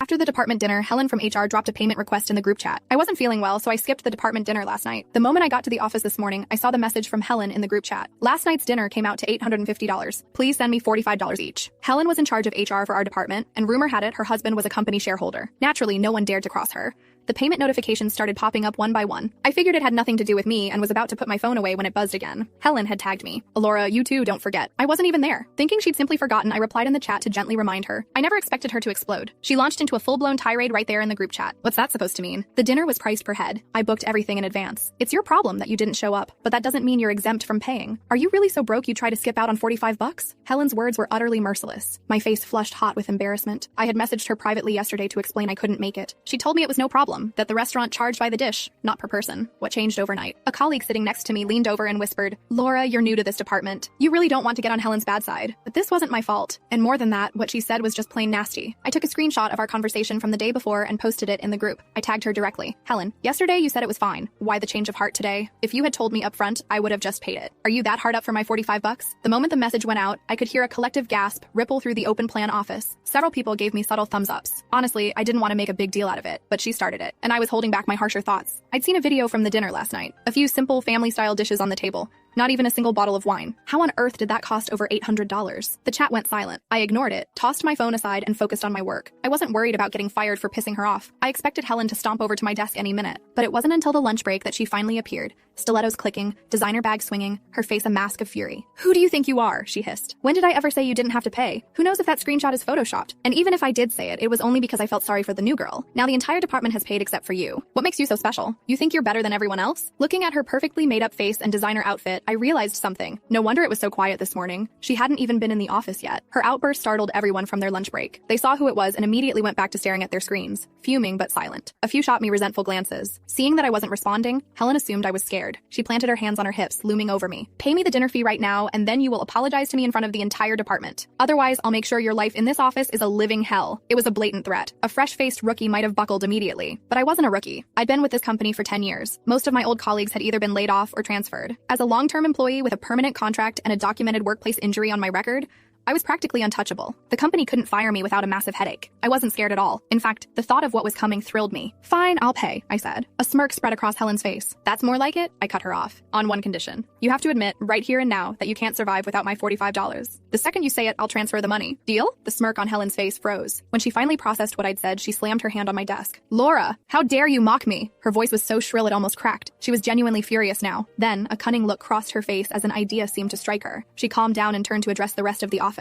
After the department dinner, Helen from HR dropped a payment request in the group chat. I wasn't feeling well, so I skipped the department dinner last night. The moment I got to the office this morning, I saw the message from Helen in the group chat. Last night's dinner came out to $850. Please send me $45 each. Helen was in charge of HR for our department, and rumor had it her husband was a company shareholder. Naturally, no one dared to cross her. The payment notifications started popping up one by one. I figured it had nothing to do with me and was about to put my phone away when it buzzed again. Helen had tagged me. Alora, you too, don't forget. I wasn't even there. Thinking she'd simply forgotten, I replied in the chat to gently remind her. I never expected her to explode. She launched into a full-blown tirade right there in the group chat. What's that supposed to mean? The dinner was priced per head. I booked everything in advance. It's your problem that you didn't show up, but that doesn't mean you're exempt from paying. Are you really so broke you try to skip out on $45? Helen's words were utterly merciless. My face flushed hot with embarrassment. I had messaged her privately yesterday to explain I couldn't make it. She told me it was no problem, that the restaurant charged by the dish, not per person. What changed overnight? A colleague sitting next to me leaned over and whispered, Laura, you're new to this department. You really don't want to get on Helen's bad side. But this wasn't my fault. And more than that, what she said was just plain nasty. I took a screenshot of our conversation from the day before and posted it in the group. I tagged her directly. Helen, yesterday you said it was fine. Why the change of heart today? If you had told me up front, I would have just paid it. Are you that hard up for my $45? The moment the message went out, I could hear a collective gasp ripple through the open plan office. Several people gave me subtle thumbs ups. Honestly, I didn't want to make a big deal out of it, but she started it, and I was holding back my harsher thoughts. I'd seen a video from the dinner last night. A few simple family-style dishes on the table. Not even a single bottle of wine. How on earth did that cost over $800? The chat went silent. I ignored it, tossed my phone aside, and focused on my work. I wasn't worried about getting fired for pissing her off. I expected Helen to stomp over to my desk any minute. But it wasn't until the lunch break that she finally appeared. Stilettos clicking, designer bag swinging, her face a mask of fury. Who do you think you are? She hissed. When did I ever say you didn't have to pay? Who knows if that screenshot is photoshopped? And even if I did say it, it was only because I felt sorry for the new girl. Now the entire department has paid except for you. What makes you so special? You think you're better than everyone else? Looking at her perfectly made-up face and designer outfit, I realized something. No wonder it was so quiet this morning. She hadn't even been in the office yet. Her outburst startled everyone from their lunch break. They saw who it was and immediately went back to staring at their screens, fuming but silent. A few shot me resentful glances. Seeing that I wasn't responding, Helen assumed I was scared. She planted her hands on her hips, looming over me. Pay me the dinner fee right now, and then you will apologize to me in front of the entire department. Otherwise, I'll make sure your life in this office is a living hell. It was a blatant threat. A fresh-faced rookie might have buckled immediately. But I wasn't a rookie. I'd been with this company for 10 years. Most of my old colleagues had either been laid off or transferred. As a long-term employee with a permanent contract and a documented workplace injury on my record, I was practically untouchable. The company couldn't fire me without a massive headache. I wasn't scared at all. In fact, the thought of what was coming thrilled me. Fine, I'll pay, I said. A smirk spread across Helen's face. That's more like it? I cut her off. On one condition. You have to admit, right here and now, that you can't survive without my $45. The second you say it, I'll transfer the money. Deal? The smirk on Helen's face froze. When she finally processed what I'd said, she slammed her hand on my desk. Laura, how dare you mock me? Her voice was so shrill it almost cracked. She was genuinely furious now. Then, a cunning look crossed her face as an idea seemed to strike her. She calmed down and turned to address the rest of the office.